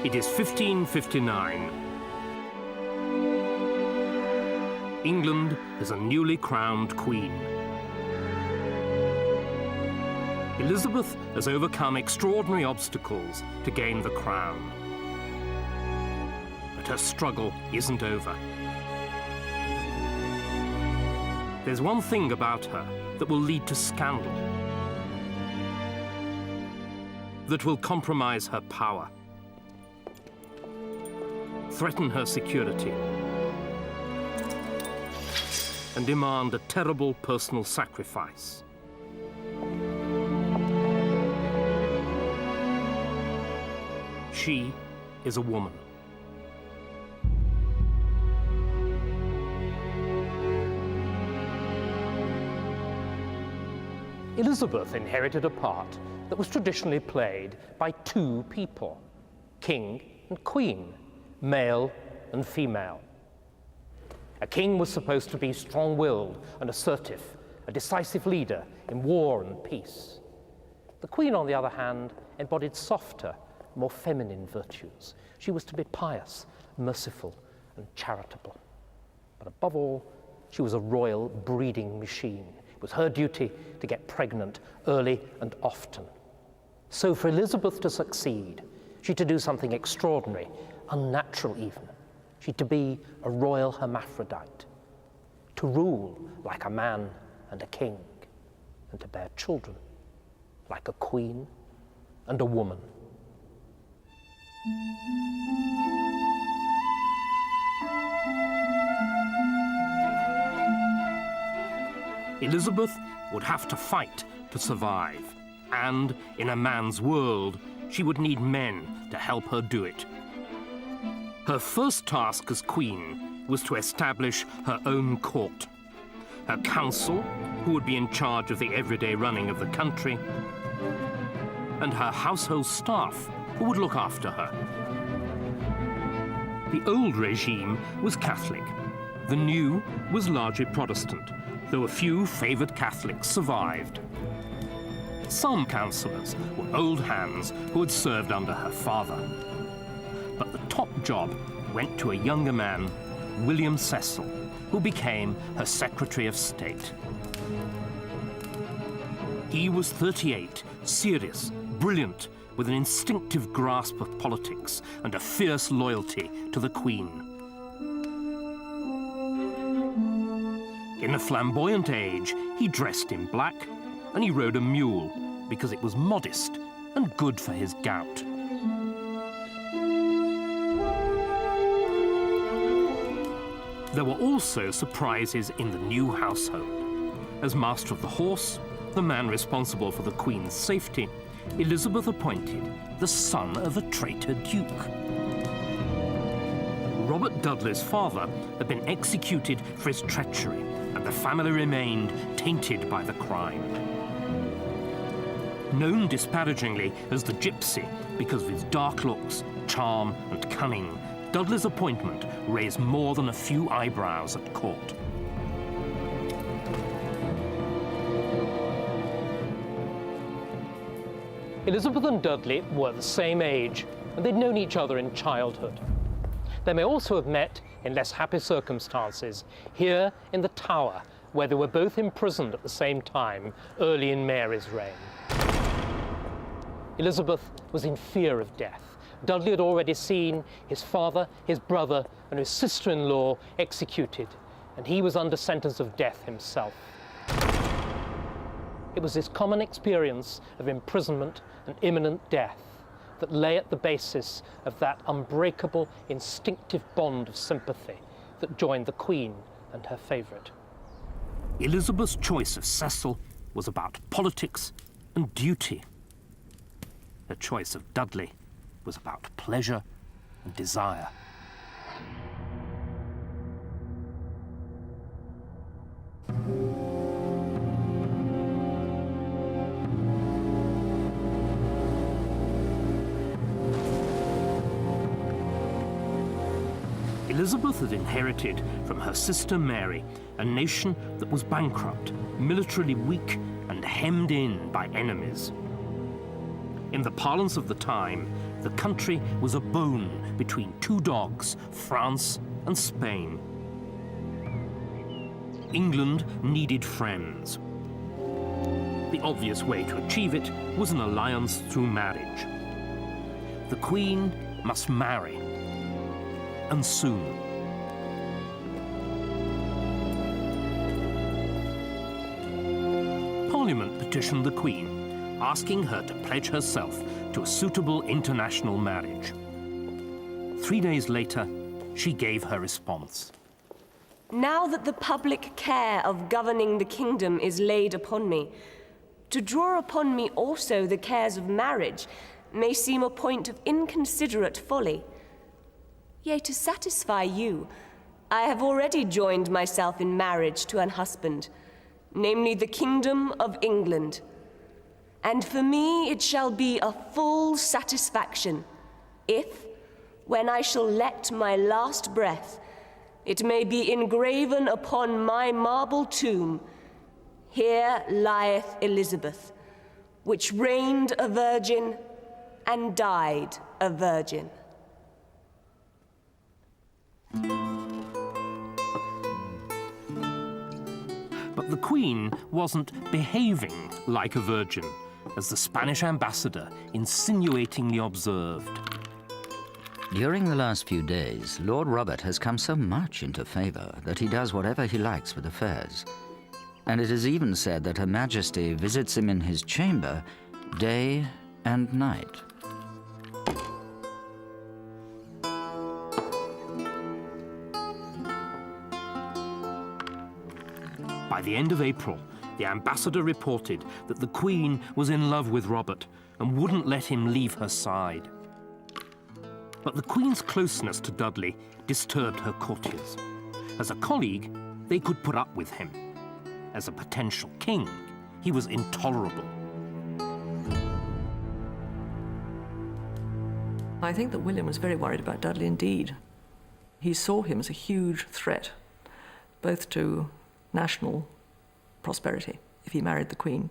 It is 1559. England has a newly crowned queen. Elizabeth has overcome extraordinary obstacles to gain the crown. But her struggle isn't over. There's one thing about her that will lead to scandal, that will compromise her power, threaten her security, and demand a terrible personal sacrifice. She is a woman. Elizabeth inherited a part that was traditionally played by two people, king and queen, male and female. A king was supposed to be strong-willed and assertive, a decisive leader in war and peace. The queen, on the other hand, embodied softer, more feminine virtues. She was to be pious, merciful, and charitable. But above all, she was a royal breeding machine. It was her duty to get pregnant early and often. So for Elizabeth to succeed, she had to do something extraordinary, unnatural even. She had to be a royal hermaphrodite, to rule like a man and a king, and to bear children like a queen and a woman. Elizabeth would have to fight to survive, and in a man's world, she would need men to help her do it. Her first task as queen was to establish her own court, her council, who would be in charge of the everyday running of the country, and her household staff, who would look after her. The old regime was Catholic. The new was largely Protestant, though a few favoured Catholics survived. Some councillors were old hands who had served under her father. But the top job went to a younger man, William Cecil, who became her Secretary of State. He was 38, serious, brilliant, with an instinctive grasp of politics and a fierce loyalty to the Queen. In the flamboyant age, he dressed in black, and he rode a mule because it was modest and good for his gout. There were also surprises in the new household. As Master of the Horse, the man responsible for the Queen's safety, Elizabeth appointed the son of a traitor duke. Robert Dudley's father had been executed for his treachery, and the family remained tainted by the crime. Known disparagingly as the Gypsy because of his dark looks, charm, and cunning, Dudley's appointment raised more than a few eyebrows at court. Elizabeth and Dudley were the same age, and they'd known each other in childhood. They may also have met in less happy circumstances here in the Tower, where they were both imprisoned at the same time early in Mary's reign. Elizabeth was in fear of death. Dudley had already seen his father, his brother, and his sister-in-law executed, and he was under sentence of death himself. It was this common experience of imprisonment and imminent death that lay at the basis of that unbreakable, instinctive bond of sympathy that joined the Queen and her favourite. Elizabeth's choice of Cecil was about politics and duty. Her choice of Dudley was about pleasure and desire. Elizabeth had inherited from her sister Mary a nation that was bankrupt, militarily weak, and hemmed in by enemies. In the parlance of the time, The country was a bone between two dogs, France and Spain. England needed friends. The obvious way to achieve it was an alliance through marriage. The Queen must marry, and soon. Parliament petitioned the Queen, asking her to pledge herself to a suitable international marriage. 3 days later, she gave her response. Now that the public care of governing the kingdom is laid upon me, to draw upon me also the cares of marriage may seem a point of inconsiderate folly. Yea, to satisfy you, I have already joined myself in marriage to an husband, namely the Kingdom of England. And for me it shall be a full satisfaction, if, when I shall let my last breath, it may be engraven upon my marble tomb, "Here lieth Elizabeth, which reigned a virgin and died a virgin." But the Queen wasn't behaving like a virgin, as the Spanish ambassador insinuatingly observed. During the last few days, Lord Robert has come so much into favor that he does whatever he likes with affairs. And it is even said that Her Majesty visits him in his chamber day and night. By the end of April, the ambassador reported that the Queen was in love with Robert and wouldn't let him leave her side. But the Queen's closeness to Dudley disturbed her courtiers. As a colleague, they could put up with him. As a potential king, he was intolerable. I think that William was very worried about Dudley indeed. He saw him as a huge threat, both to national prosperity, if he married the Queen,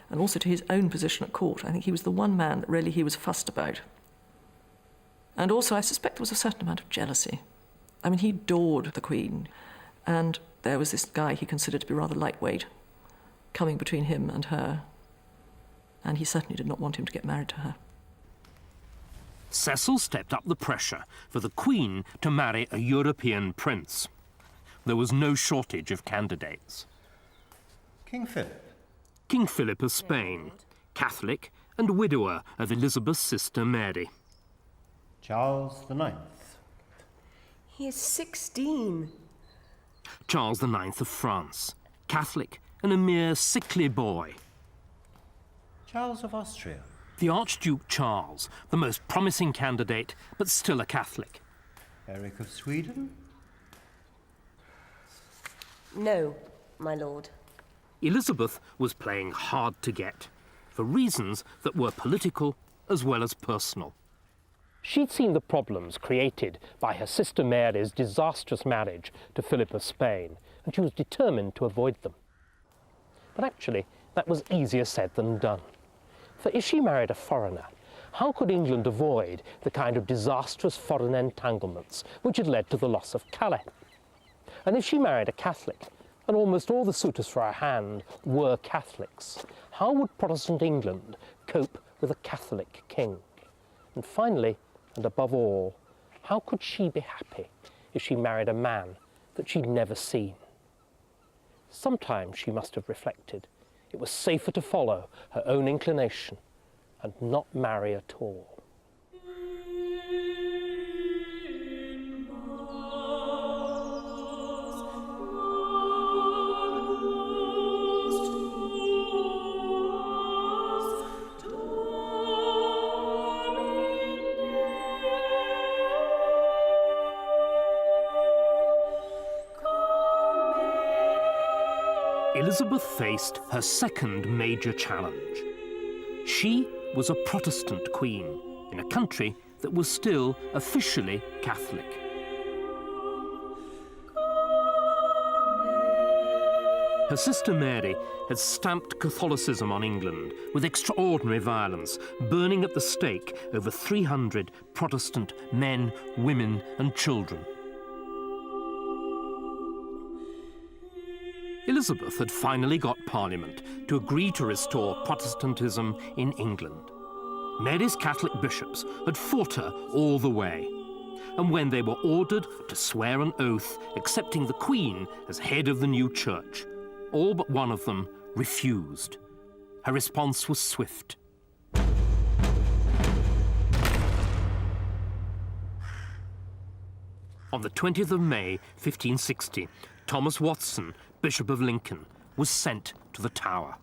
and also to his own position at court. I think he was the one man that really he was fussed about. And also, I suspect there was a certain amount of jealousy. I mean, he adored the Queen, and there was this guy he considered to be rather lightweight coming between him and her, and he certainly did not want him to get married to her. Cecil stepped up the pressure for the Queen to marry a European prince. There was no shortage of candidates. King Philip. King Philip of Spain, Catholic and widower of Elizabeth's sister Mary. Charles IX. He is 16. Charles IX of France, Catholic and a mere sickly boy. Charles of Austria. The Archduke Charles, the most promising candidate, but still a Catholic. Eric of Sweden. No, my lord. Elizabeth was playing hard to get, for reasons that were political as well as personal. She'd seen the problems created by her sister Mary's disastrous marriage to Philip of Spain, and she was determined to avoid them. But actually, that was easier said than done. For if she married a foreigner, how could England avoid the kind of disastrous foreign entanglements which had led to the loss of Calais? And if she married a Catholic, and almost all the suitors for her hand were Catholics, how would Protestant England cope with a Catholic king? And finally, and above all, how could she be happy if she married a man that she'd never seen? Sometimes she must have reflected it was safer to follow her own inclination and not marry at all. Elizabeth faced her second major challenge. She was a Protestant queen in a country that was still officially Catholic. Her sister Mary had stamped Catholicism on England with extraordinary violence, burning at the stake over 300 Protestant men, women, and children. Elizabeth had finally got Parliament to agree to restore Protestantism in England. Mary's Catholic bishops had fought her all the way, and when they were ordered to swear an oath accepting the Queen as head of the new church, all but one of them refused. Her response was swift. On the 20th of May, 1560, Thomas Watson, Bishop of Lincoln, was sent to the Tower.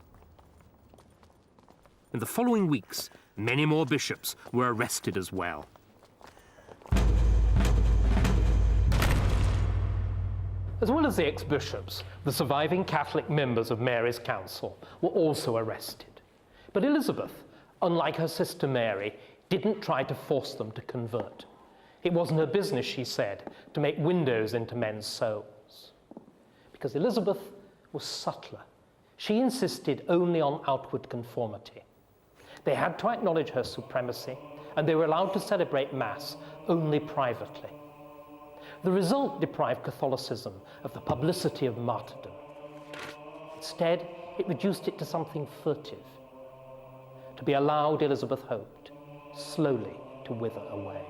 In the following weeks, many more bishops were arrested as well. As well as the ex-bishops, the surviving Catholic members of Mary's council were also arrested. But Elizabeth, unlike her sister Mary, didn't try to force them to convert. It wasn't her business, she said, to make windows into men's souls. Because Elizabeth was subtler. She insisted only on outward conformity. They had to acknowledge her supremacy, and they were allowed to celebrate Mass only privately. The result deprived Catholicism of the publicity of martyrdom. Instead, it reduced it to something furtive, to be allowed, Elizabeth hoped, slowly to wither away.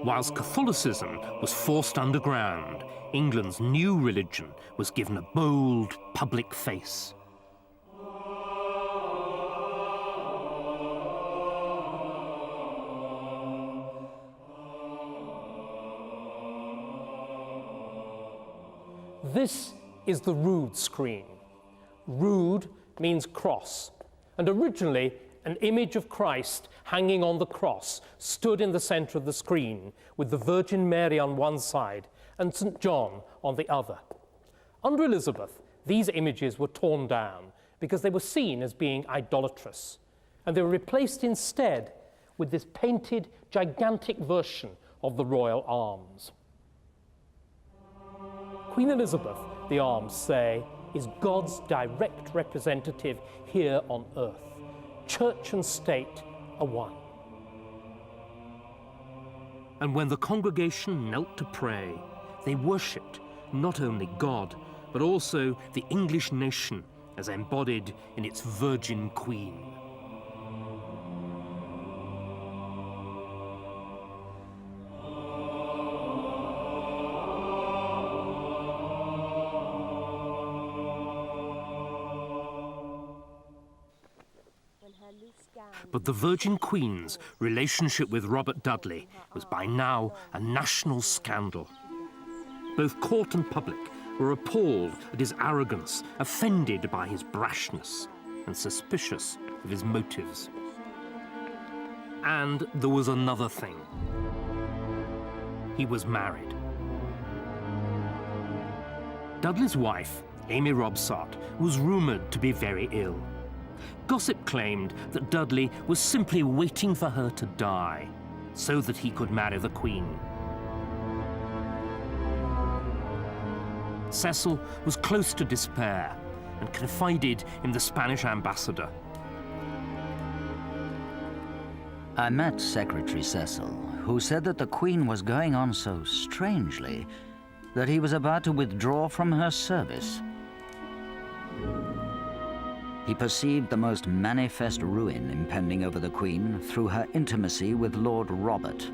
Whilst Catholicism was forced underground, England's new religion was given a bold public face. This is the Rood screen. Rood means cross, and originally an image of Christ hanging on the cross stood in the center of the screen with the Virgin Mary on one side and St. John on the other. Under Elizabeth, these images were torn down because they were seen as being idolatrous, and they were replaced instead with this painted, gigantic version of the royal arms. Queen Elizabeth, the arms say, is God's direct representative here on earth. Church and state are one. And when the congregation knelt to pray, they worshipped not only God, but also the English nation as embodied in its Virgin Queen. But the Virgin Queen's relationship with Robert Dudley was by now a national scandal. Both court and public were appalled at his arrogance, offended by his brashness, and suspicious of his motives. And there was another thing. He was married. Dudley's wife, Amy Robsart, was rumoured to be very ill. Gossip claimed that Dudley was simply waiting for her to die so that he could marry the Queen. Cecil was close to despair and confided in the Spanish ambassador. I met Secretary Cecil, who said that the Queen was going on so strangely that he was about to withdraw from her service. He perceived the most manifest ruin impending over the Queen through her intimacy with Lord Robert.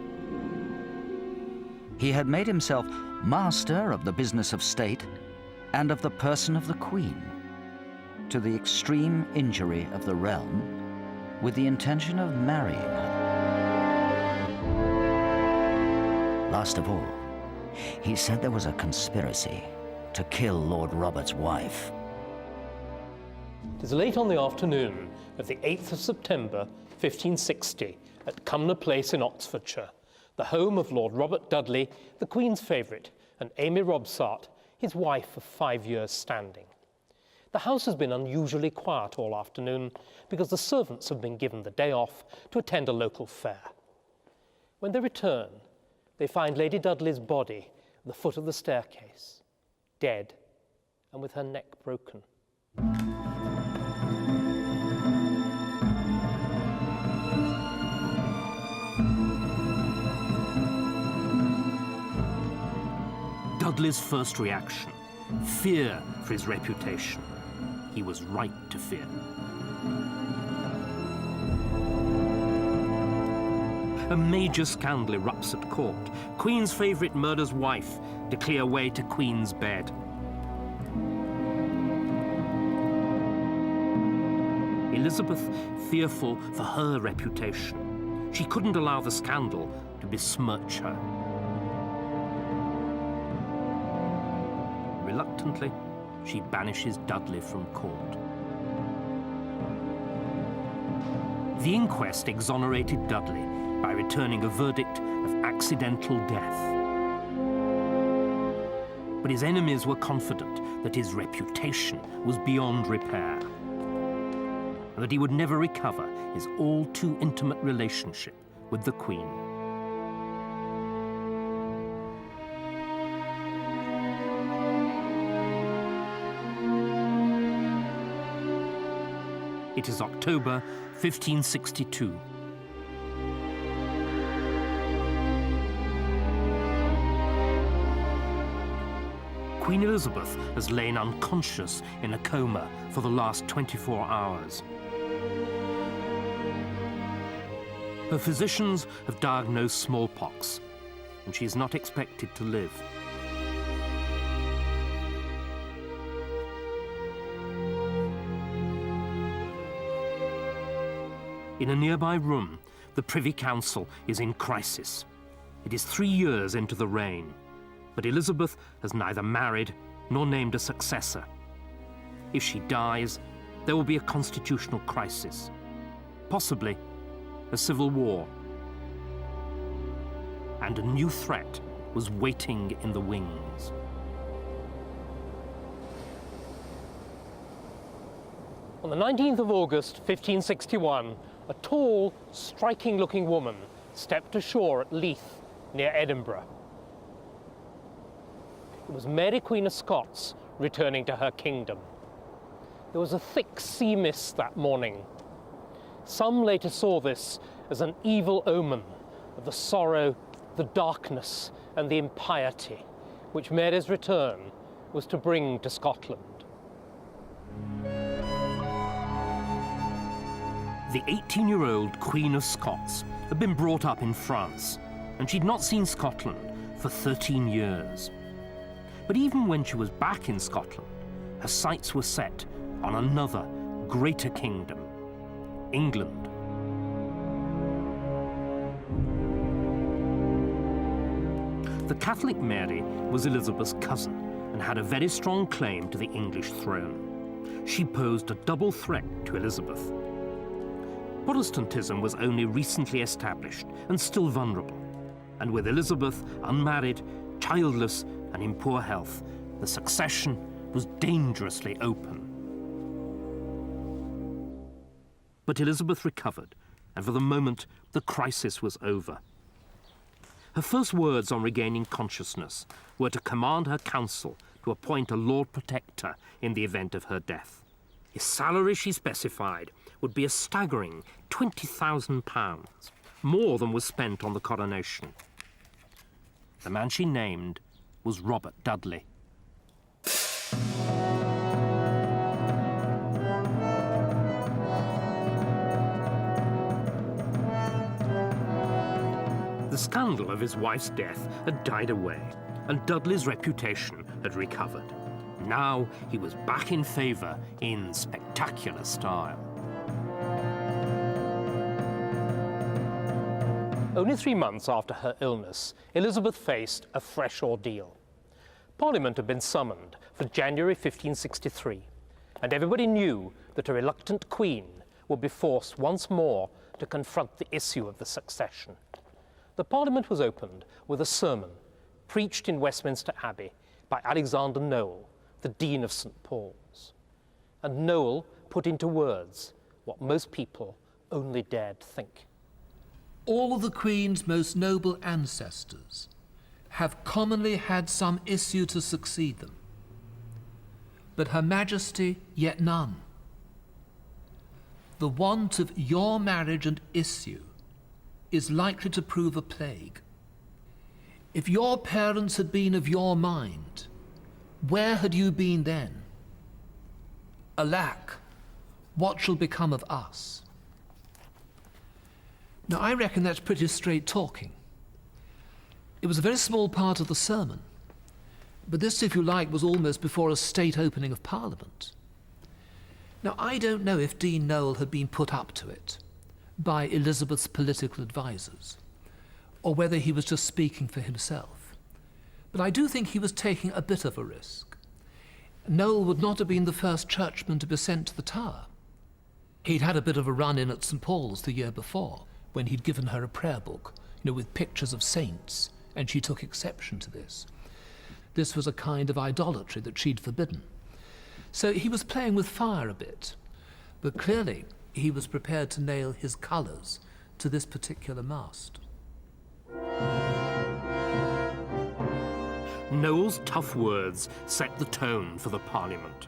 He had made himself master of the business of state and of the person of the Queen, to the extreme injury of the realm, with the intention of marrying her. Last of all, he said there was a conspiracy to kill Lord Robert's wife. It is late on the afternoon of the 8th of September, 1560, at Cumnor Place in Oxfordshire, the home of Lord Robert Dudley, the Queen's favourite, and Amy Robsart, his wife of 5 years' standing. The house has been unusually quiet all afternoon because the servants have been given the day off to attend a local fair. When they return, they find Lady Dudley's body at the foot of the staircase, dead and with her neck broken. Dudley's first reaction, fear for his reputation. He was right to fear. A major scandal erupts at court. Queen's favourite murder's wife to clear way to Queen's bed. Elizabeth, fearful for her reputation. She couldn't allow the scandal to besmirch her. Reluctantly, she banishes Dudley from court. The inquest exonerated Dudley by returning a verdict of accidental death. But his enemies were confident that his reputation was beyond repair, and that he would never recover his all-too-intimate relationship with the Queen. It is October 1562. Queen Elizabeth has lain unconscious in a coma for the last 24 hours. Her physicians have diagnosed smallpox, and she is not expected to live. In a nearby room, the Privy Council is in crisis. It is 3 years into the reign, but Elizabeth has neither married nor named a successor. If she dies, there will be a constitutional crisis, possibly a civil war. And a new threat was waiting in the wings. On the 19th of August, 1561, a tall, striking-looking woman stepped ashore at Leith, near Edinburgh. It was Mary, Queen of Scots, returning to her kingdom. There was a thick sea mist that morning. Some later saw this as an evil omen of the sorrow, the darkness, and the impiety which Mary's return was to bring to Scotland. The 18-year-old Queen of Scots had been brought up in France, and she'd not seen Scotland for 13 years. But even when she was back in Scotland, her sights were set on another, greater kingdom, England. The Catholic Mary was Elizabeth's cousin and had a very strong claim to the English throne. She posed a double threat to Elizabeth. Protestantism was only recently established and still vulnerable, and with Elizabeth unmarried, childless, and in poor health, the succession was dangerously open. But Elizabeth recovered, and for the moment, the crisis was over. Her first words on regaining consciousness were to command her council to appoint a Lord Protector in the event of her death. His salary, she specified, would be a staggering £20,000, more than was spent on the coronation. The man she named was Robert Dudley. The scandal of his wife's death had died away, and Dudley's reputation had recovered. Now he was back in favour in spectacular style. Only 3 months after her illness, Elizabeth faced a fresh ordeal. Parliament had been summoned for January 1563, and everybody knew that a reluctant queen would be forced once more to confront the issue of the succession. The Parliament was opened with a sermon preached in Westminster Abbey by Alexander Noel, the Dean of St. Paul's. And Noel put into words what most people only dared think. all the Queen's most noble ancestors have commonly had some issue to succeed them, but Her Majesty yet none. The want of your marriage and issue is likely to prove a plague. If your parents had been of your mind, where had you been then? Alack, what shall become of us? Now, I reckon that's pretty straight talking. It was a very small part of the sermon, but this, if you like, was almost before a state opening of Parliament. Now, I don't know if Dean Noel had been put up to it by Elizabeth's political advisers, or whether he was just speaking for himself. But I do think he was taking a bit of a risk. Noel would not have been the first churchman to be sent to the Tower. He'd had a bit of a run-in at St. Paul's the year before, when he'd given her a prayer book, with pictures of saints, and she took exception to this. This was a kind of idolatry that she'd forbidden. So he was playing with fire a bit, but clearly he was prepared to nail his colours to this particular mast. Noel's tough words set the tone for the Parliament.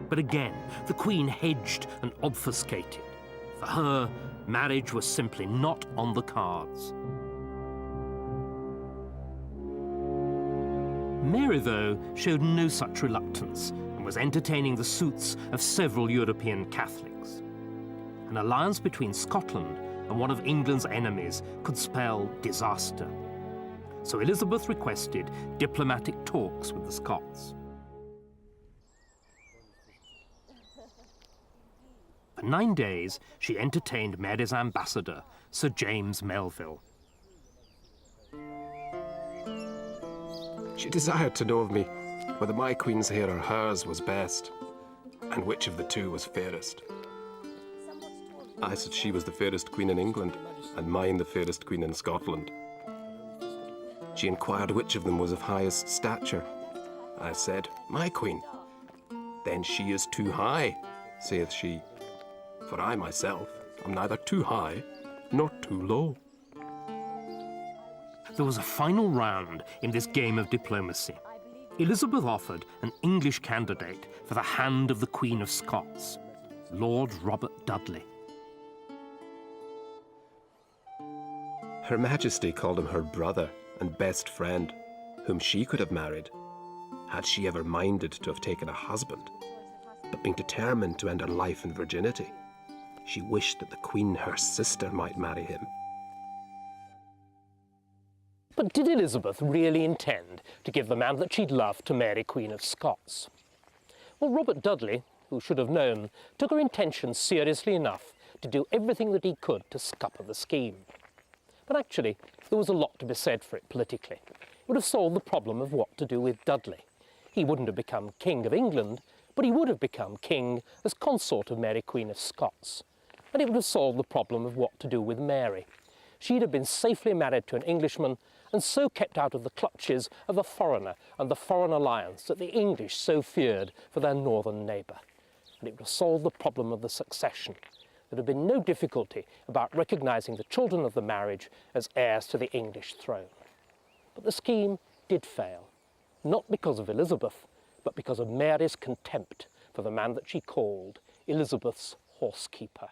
But again, the Queen hedged and obfuscated. For her, marriage was simply not on the cards. Mary, though, showed no such reluctance and was entertaining the suits of several European Catholics. An alliance between Scotland and one of England's enemies could spell disaster. So Elizabeth requested diplomatic talks with the Scots. For 9 days, she entertained Mary's ambassador, Sir James Melville. She desired to know of me whether my queen's hair or hers was best, and which of the two was fairest. I said she was the fairest queen in England, and mine the fairest queen in Scotland. She inquired which of them was of highest stature. I said, my queen. Then she is too high, saith she. For I myself am neither too high nor too low. There was a final round in this game of diplomacy. Elizabeth offered an English candidate for the hand of the Queen of Scots, Lord Robert Dudley. Her Majesty called him her brother and best friend, whom she could have married, had she ever minded to have taken a husband. But being determined to end her life in virginity, she wished that the Queen, her sister, might marry him. But did Elizabeth really intend to give the man that she'd loved to Mary, Queen of Scots? Well, Robert Dudley, who should have known, took her intentions seriously enough to do everything that he could to scupper the scheme. But actually, there was a lot to be said for it politically. It would have solved the problem of what to do with Dudley. He wouldn't have become King of England, but he would have become king as consort of Mary, Queen of Scots. And it would have solved the problem of what to do with Mary. She'd have been safely married to an Englishman and so kept out of the clutches of a foreigner and the foreign alliance that the English so feared for their northern neighbour. And it would have solved the problem of the succession. There had been no difficulty about recognising the children of the marriage as heirs to the English throne. But the scheme did fail, not because of Elizabeth, but because of Mary's contempt for the man that she called Elizabeth's horsekeeper.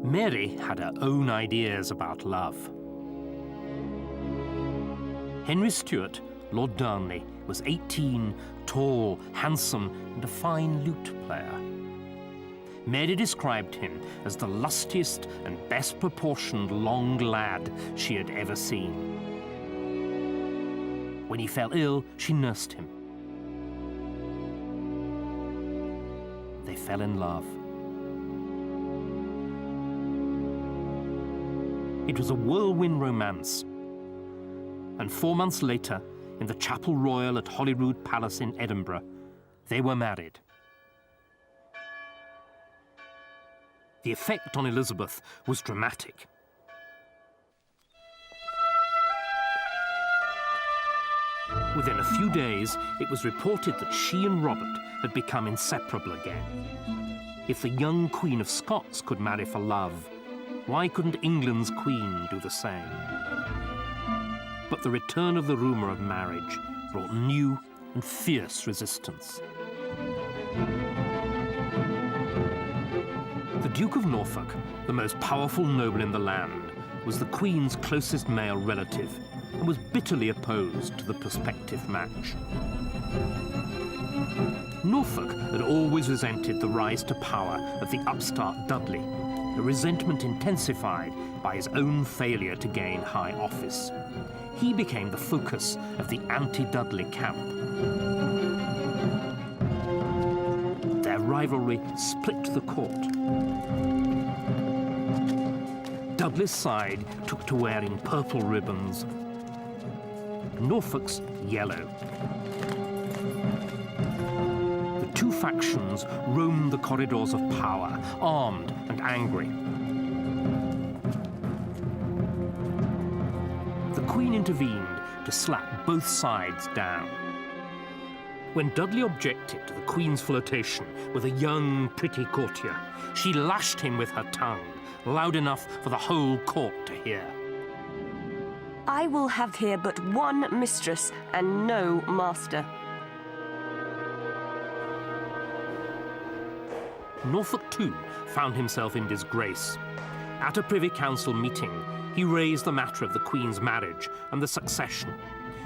Mary had her own ideas about love. Henry Stuart, Lord Darnley, was 18, tall, handsome, and a fine lute player. Mary described him as the lustiest and best proportioned long lad she had ever seen. When he fell ill, she nursed him. They fell in love. It was a whirlwind romance. And 4 months later, in the Chapel Royal at Holyrood Palace in Edinburgh, they were married. The effect on Elizabeth was dramatic. Within a few days, it was reported that she and Robert had become inseparable again. If the young Queen of Scots could marry for love, why couldn't England's Queen do the same? But the return of the rumour of marriage brought new and fierce resistance. The Duke of Norfolk, the most powerful noble in the land, was the Queen's closest male relative and was bitterly opposed to the prospective match. Norfolk had always resented the rise to power of the upstart Dudley, a resentment intensified by his own failure to gain high office. He became the focus of the anti-Dudley camp. Their rivalry split the court. Dudley's side took to wearing purple ribbons, Norfolk's yellow. The two factions roamed the corridors of power, armed and angry. The Queen intervened to slap both sides down. When Dudley objected to the Queen's flirtation with a young, pretty courtier, she lashed him with her tongue, loud enough for the whole court to hear. I will have here but one mistress and no master. Norfolk, too, found himself in disgrace. At a Privy Council meeting, he raised the matter of the Queen's marriage and the succession.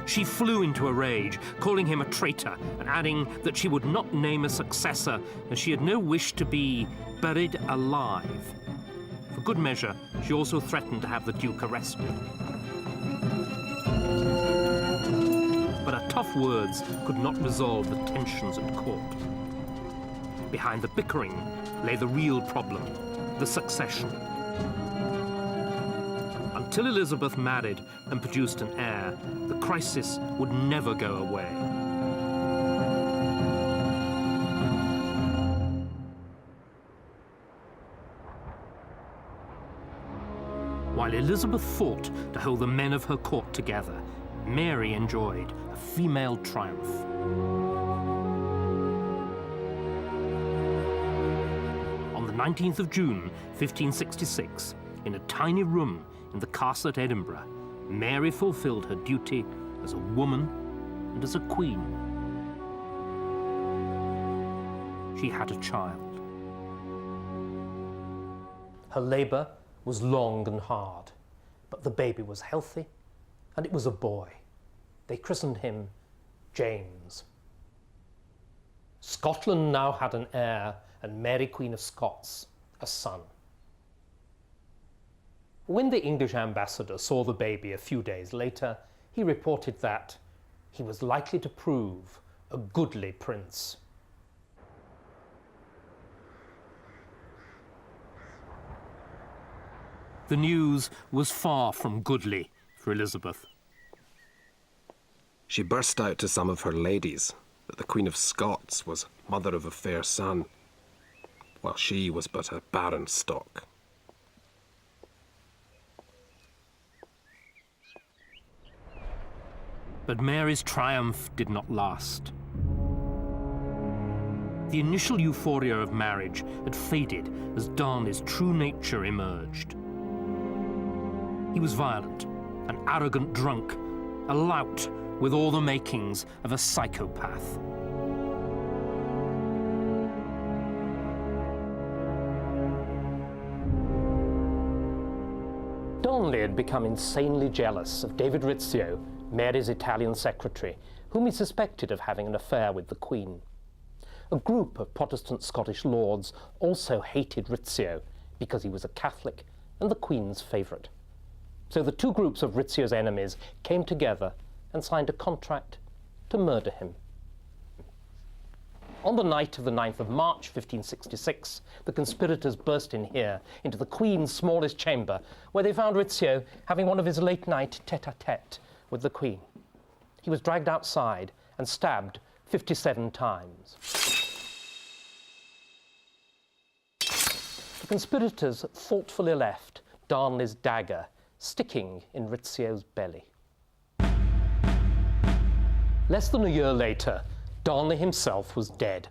She flew into a rage, calling him a traitor and adding that she would not name a successor as she had no wish to be buried alive. For good measure, she also threatened to have the Duke arrested. But her tough words could not resolve the tensions at court. Behind the bickering lay the real problem, the succession. Until Elizabeth married and produced an heir, the crisis would never go away. While Elizabeth fought to hold the men of her court together, Mary enjoyed a female triumph. On the 19th of June, 1566, in a tiny room in the castle at Edinburgh, Mary fulfilled her duty as a woman and as a queen. She had a child. Her labour was long and hard, but the baby was healthy, and it was a boy. They christened him James. Scotland now had an heir, and Mary, Queen of Scots, a son. When the English ambassador saw the baby a few days later, he reported that he was likely to prove a goodly prince. The news was far from goodly for Elizabeth. She burst out to some of her ladies that the Queen of Scots was mother of a fair son, while she was but a barren stock. But Mary's triumph did not last. The initial euphoria of marriage had faded as Darnley's true nature emerged. He was violent, an arrogant drunk, a lout with all the makings of a psychopath. Darnley had become insanely jealous of David Rizzio, Mary's Italian secretary, whom he suspected of having an affair with the Queen. A group of Protestant Scottish lords also hated Rizzio because he was a Catholic and the Queen's favourite. So the two groups of Rizzio's enemies came together and signed a contract to murder him. On the night of the 9th of March, 1566, the conspirators burst in here into the Queen's smallest chamber, where they found Rizzio having one of his late-night tete-a-tete with the Queen. He was dragged outside and stabbed 57 times. The conspirators thoughtfully left Darnley's dagger sticking in Rizzio's belly. Less than a year later, Darnley himself was dead.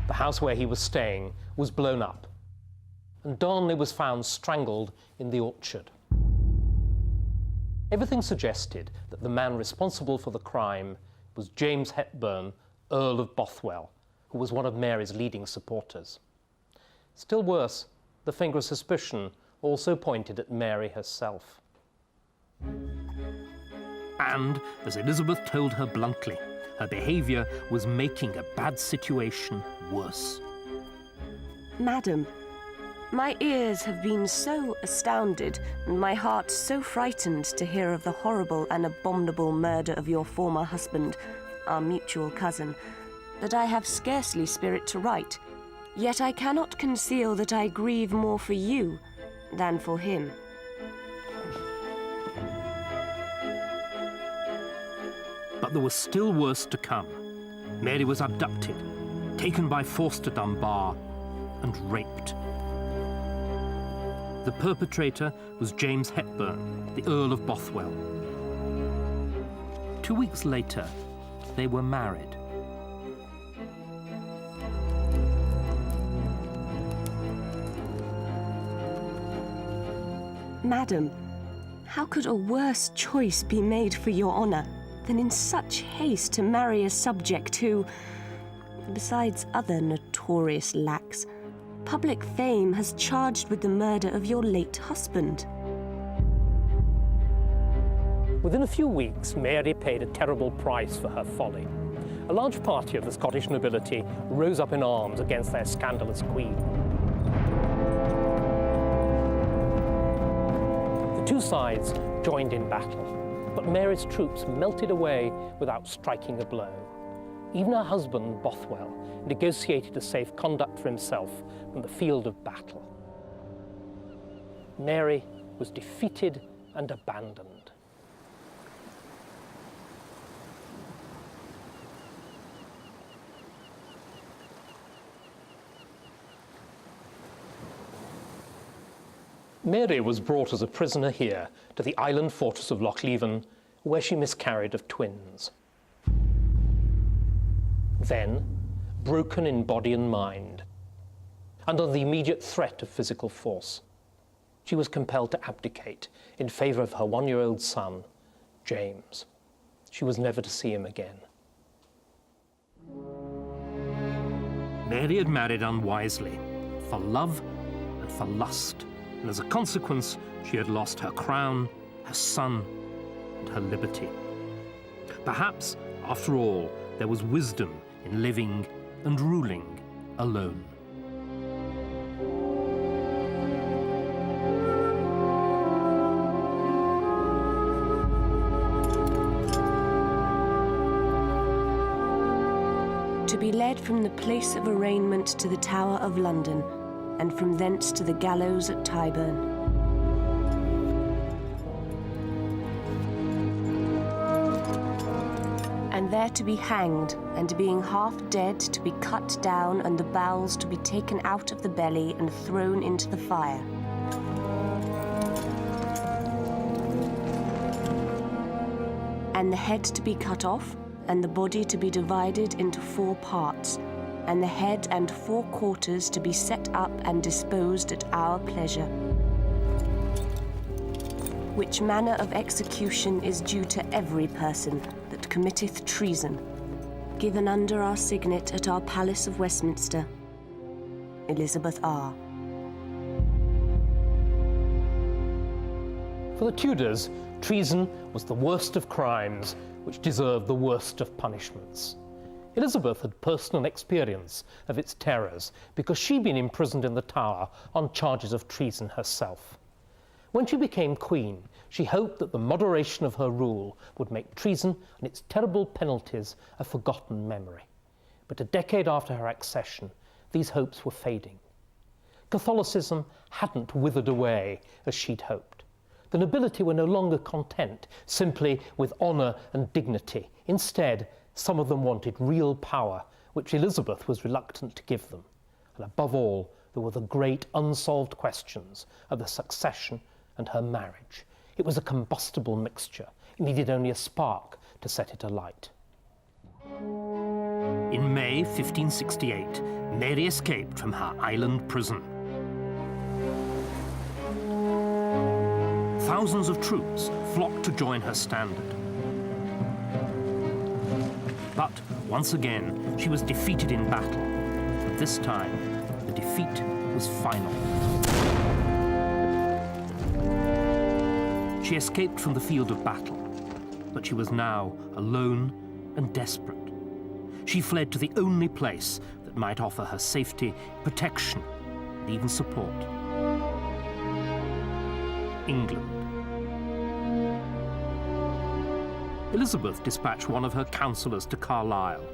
The house where he was staying was blown up, and Darnley was found strangled in the orchard. Everything suggested that the man responsible for the crime was James Hepburn, Earl of Bothwell, who was one of Mary's leading supporters. Still worse, the finger of suspicion also pointed at Mary herself. And, as Elizabeth told her bluntly, her behaviour was making a bad situation worse. Madam, my ears have been so astounded, and my heart so frightened to hear of the horrible and abominable murder of your former husband, our mutual cousin, that I have scarcely spirit to write. Yet I cannot conceal that I grieve more for you than for him. But there was still worse to come. Mary was abducted, taken by force to Dunbar, and raped. The perpetrator was James Hepburn, the Earl of Bothwell. 2 weeks later, they were married. Madam, how could a worse choice be made for your honour than in such haste to marry a subject who, besides other notorious lacks, public fame has charged with the murder of your late husband? Within a few weeks, Mary paid a terrible price for her folly. A large party of the Scottish nobility rose up in arms against their scandalous queen. The two sides joined in battle, but Mary's troops melted away without striking a blow. Even her husband, Bothwell, negotiated a safe conduct for himself from the field of battle. Mary was defeated and abandoned. Mary was brought as a prisoner here to the island fortress of Lochleven, where she miscarried of twins. Then, broken in body and mind, and under the immediate threat of physical force, she was compelled to abdicate in favour of her one-year-old son, James. She was never to see him again. Mary had married unwisely, for love and for lust, and as a consequence, she had lost her crown, her son, and her liberty. Perhaps, after all, there was wisdom in living and ruling alone. To be led from the place of arraignment to the Tower of London, and from thence to the gallows at Tyburn. And there to be hanged, and being half dead, to be cut down, and the bowels to be taken out of the belly and thrown into the fire. And the head to be cut off, and the body to be divided into 4 parts, and the head and 4 quarters to be set up and disposed at our pleasure. Which manner of execution is due to every person that committeth treason, given under our signet at our Palace of Westminster, Elizabeth R. For the Tudors, treason was the worst of crimes, which deserved the worst of punishments. Elizabeth had personal experience of its terrors because she'd been imprisoned in the Tower on charges of treason herself. When she became queen, she hoped that the moderation of her rule would make treason and its terrible penalties a forgotten memory. But a decade after her accession, these hopes were fading. Catholicism hadn't withered away as she'd hoped. The nobility were no longer content simply with honour and dignity. Instead, some of them wanted real power, which Elizabeth was reluctant to give them. And above all, there were the great unsolved questions of the succession and her marriage. It was a combustible mixture. needed only a spark to set it alight. In May 1568, Mary escaped from her island prison. Thousands of troops flocked to join her standard. But once again, she was defeated in battle. And this time, the defeat was final. She escaped from the field of battle, but she was now alone and desperate. She fled to the only place that might offer her safety, protection, and even support. England. Elizabeth dispatched one of her counsellors to Carlisle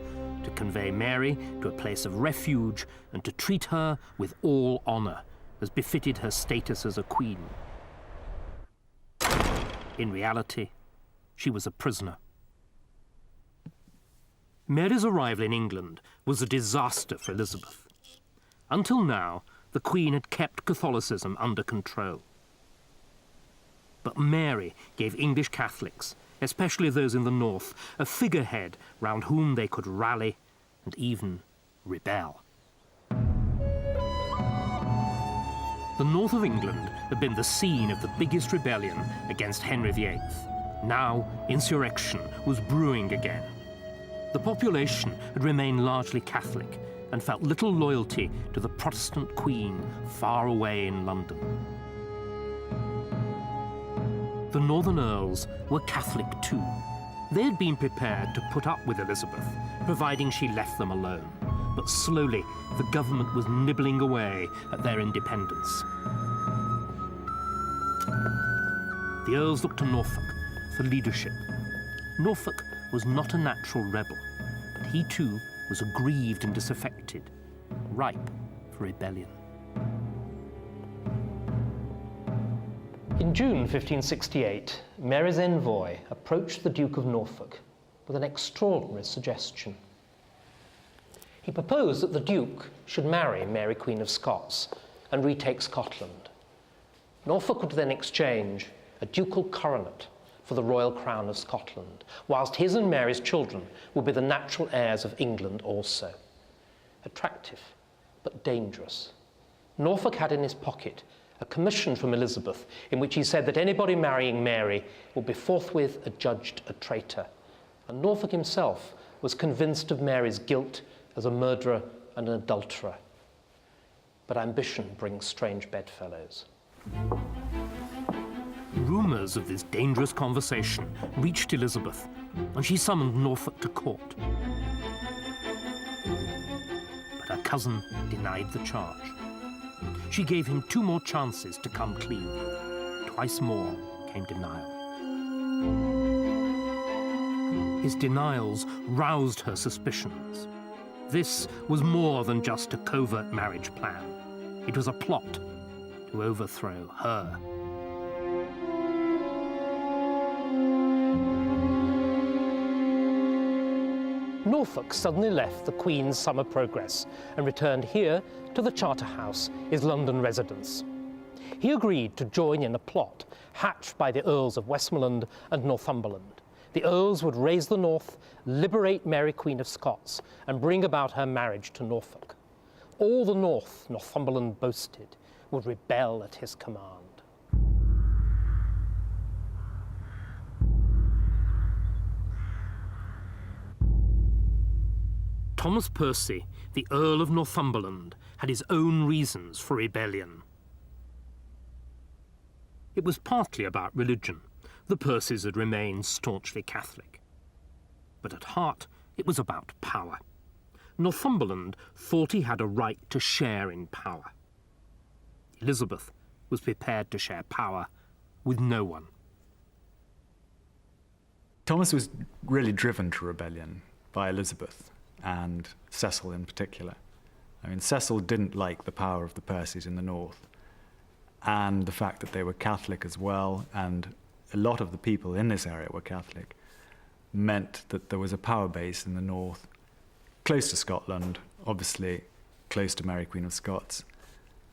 to convey Mary to a place of refuge and to treat her with all honour, as befitted her status as a queen. In reality, she was a prisoner. Mary's arrival in England was a disaster for Elizabeth. Until now, the Queen had kept Catholicism under control. But Mary gave English Catholics, especially those in the north, a figurehead round whom they could rally and even rebel. The north of England had been the scene of the biggest rebellion against Henry VIII. Now, insurrection was brewing again. The population had remained largely Catholic and felt little loyalty to the Protestant Queen far away in London. The Northern Earls were Catholic too. They had been prepared to put up with Elizabeth, providing she left them alone. But slowly, the government was nibbling away at their independence. The Earls looked to Norfolk for leadership. Norfolk was not a natural rebel, but he too was aggrieved and disaffected, ripe for rebellion. In June 1568, Mary's envoy approached the Duke of Norfolk with an extraordinary suggestion. He proposed that the Duke should marry Mary, Queen of Scots, and retake Scotland. Norfolk would then exchange a ducal coronet for the royal crown of Scotland, whilst his and Mary's children would be the natural heirs of England also. Attractive, but dangerous. Norfolk had in his pocket a commission from Elizabeth in which he said that anybody marrying Mary would be forthwith adjudged a traitor. And Norfolk himself was convinced of Mary's guilt as a murderer and an adulterer. But ambition brings strange bedfellows. Rumours of this dangerous conversation reached Elizabeth, and she summoned Norfolk to court. But her cousin denied the charge. She gave him 2 more chances to come clean. Twice more came denial. His denials roused her suspicions. This was more than just a covert marriage plan. It was a plot to overthrow her. Norfolk suddenly left the Queen's summer progress and returned here to the Charterhouse, his London residence. He agreed to join in a plot hatched by the Earls of Westmoreland and Northumberland. The Earls would raise the north, liberate Mary, Queen of Scots, and bring about her marriage to Norfolk. All the north Northumberland boasted would rebel at his command. Thomas Percy, the Earl of Northumberland, had his own reasons for rebellion. It was partly about religion. The Percys had remained staunchly Catholic. But at heart, it was about power. Northumberland thought he had a right to share in power. Elizabeth was prepared to share power with no one. Thomas was really driven to rebellion by Elizabeth, and Cecil in particular. I mean, Cecil didn't like the power of the Percys in the north, and the fact that they were Catholic as well, and a lot of the people in this area were Catholic, meant that there was a power base in the north, close to Scotland, obviously close to Mary, Queen of Scots,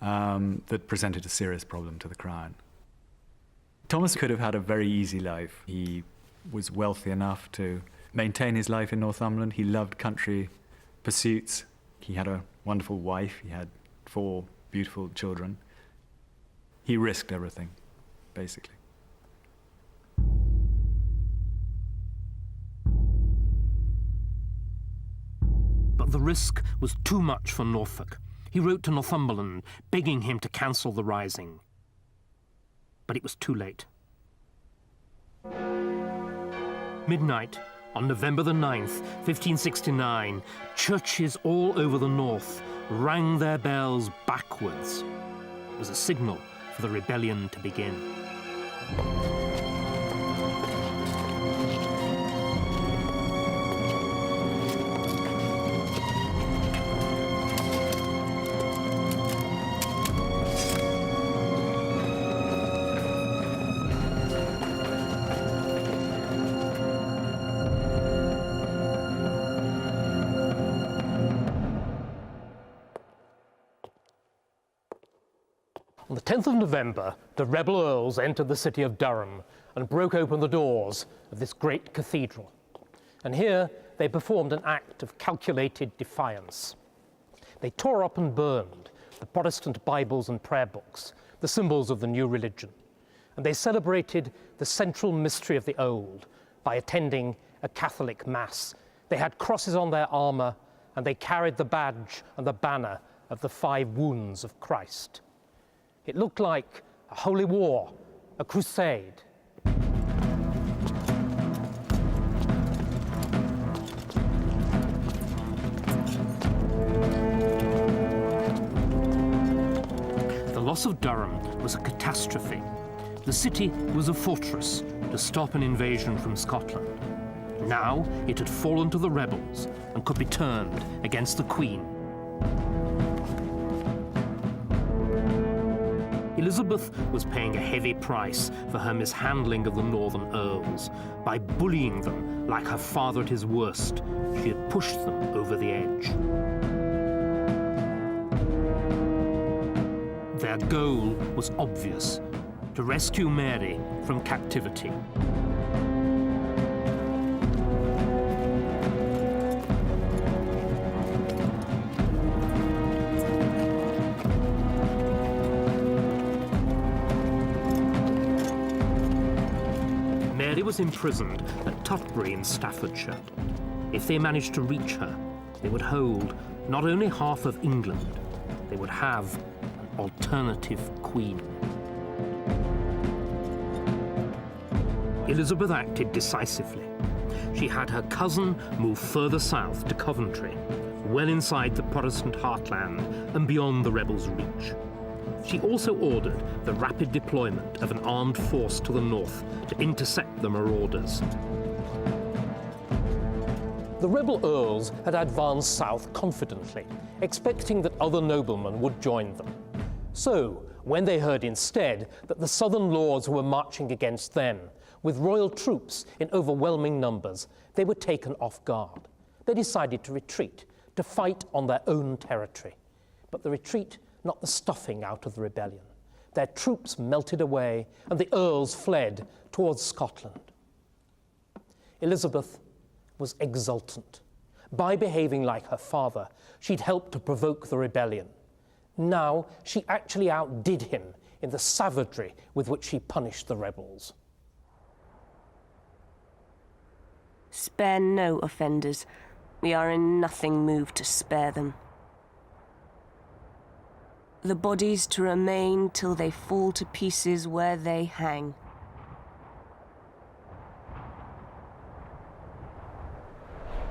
that presented a serious problem to the crown. Thomas could have had a very easy life. He was wealthy enough to maintain his life in Northumberland. He loved country pursuits. He had a wonderful wife. He had 4 beautiful children. He risked everything, basically. But the risk was too much for Norfolk. He wrote to Northumberland, begging him to cancel the rising. But it was too late. Midnight on November the 9th, 1569, churches all over the north rang their bells backwards. It was a signal for the rebellion to begin. On the 10th of November, the rebel earls entered the city of Durham and broke open the doors of this great cathedral. And here they performed an act of calculated defiance. They tore up and burned the Protestant Bibles and prayer books, the symbols of the new religion. And they celebrated the central mystery of the old by attending a Catholic mass. They had crosses on their armor, and they carried the badge and the banner of the 5 wounds of Christ. It looked like a holy war, a crusade. The loss of Durham was a catastrophe. The city was a fortress to stop an invasion from Scotland. Now it had fallen to the rebels and could be turned against the Queen. Elizabeth was paying a heavy price for her mishandling of the northern earls. By bullying them like her father at his worst, she had pushed them over the edge. Their goal was obvious: to rescue Mary from captivity. Mary was imprisoned at Tutbury in Staffordshire. If they managed to reach her, they would hold not only half of England, they would have an alternative queen. Elizabeth acted decisively. She had her cousin move further south to Coventry, well inside the Protestant heartland and beyond the rebels' reach. She also ordered the rapid deployment of an armed force to the north to intercept the marauders. The rebel earls had advanced south confidently, expecting that other noblemen would join them. So, when they heard instead that the southern lords were marching against them, with royal troops in overwhelming numbers, they were taken off guard. They decided to retreat, to fight on their own territory. But the retreat, not the stuffing out of the rebellion. Their troops melted away, and the earls fled towards Scotland. Elizabeth was exultant. By behaving like her father, she'd helped to provoke the rebellion. Now, she actually outdid him in the savagery with which she punished the rebels. Spare no offenders. We are in nothing moved to spare them. The bodies to remain till they fall to pieces where they hang.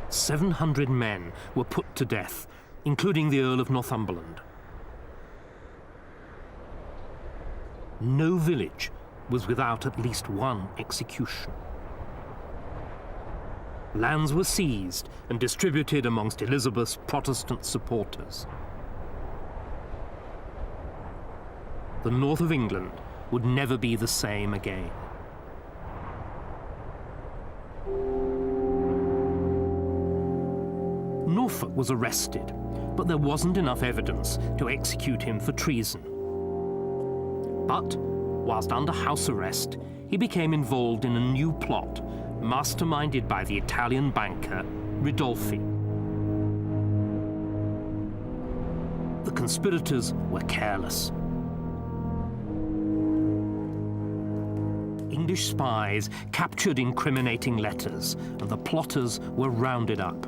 "700 men were put to death, including the Earl of Northumberland. No village was without at least one execution. Lands were seized and distributed amongst Elizabeth's Protestant supporters. The north of England would never be the same again. Norfolk was arrested, but there wasn't enough evidence to execute him for treason. But, whilst under house arrest, he became involved in a new plot masterminded by the Italian banker Ridolfi. The conspirators were careless. English spies captured incriminating letters, and the plotters were rounded up.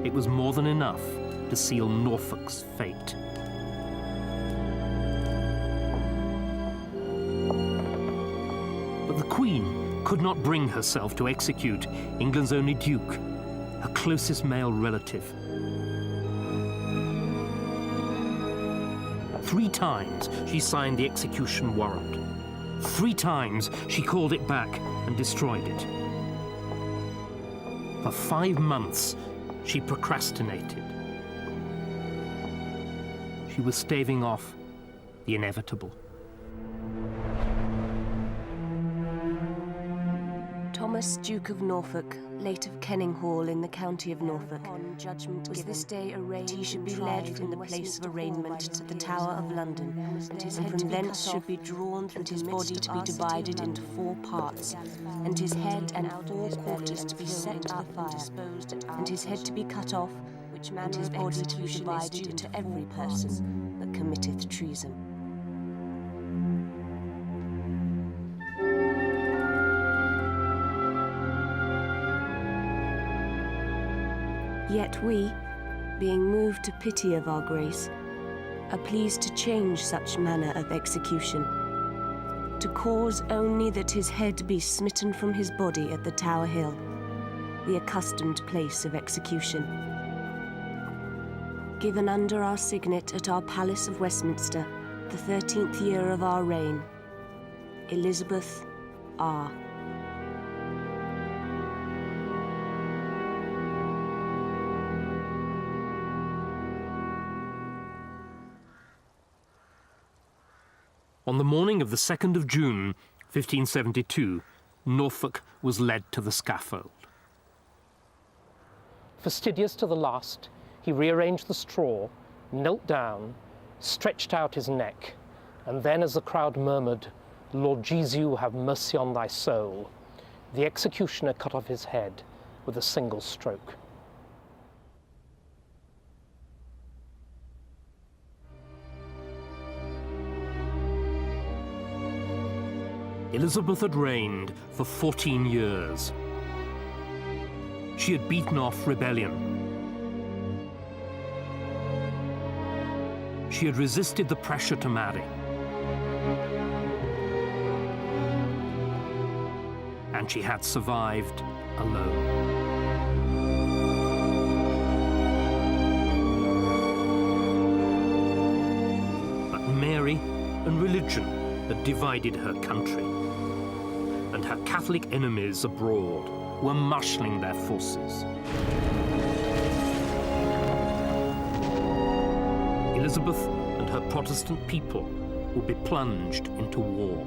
It was more than enough to seal Norfolk's fate. But the Queen could not bring herself to execute England's only duke, her closest male relative. 3 times she signed the execution warrant. 3 times she called it back and destroyed it. For 5 months, she procrastinated. She was staving off the inevitable. Thomas, Duke of Norfolk, late of Kenninghall in the county of Norfolk, was this day arraigned he should be led from the place of arraignment to the Tower of London, and from thence should be drawn and his body to be divided into 4 parts, and his head and 4 quarters to be set up and disposed, and his head to be cut off, and his body to be divided into every person that committeth treason. Yet we, being moved to pity of our grace, are pleased to change such manner of execution, to cause only that his head be smitten from his body at the Tower Hill, the accustomed place of execution. Given under our signet at our Palace of Westminster, the 13th year of our reign, Elizabeth R. On the morning of the 2nd of June, 1572, Norfolk was led to the scaffold. Fastidious to the last, he rearranged the straw, knelt down, stretched out his neck, and then as the crowd murmured, "Lord Jesu, have mercy on thy soul," the executioner cut off his head with a single stroke. Elizabeth had reigned for 14 years. She had beaten off rebellion. She had resisted the pressure to marry. And she had survived alone. But Mary and religion had divided her country, and her Catholic enemies abroad were marshalling their forces. Elizabeth and her Protestant people would be plunged into war.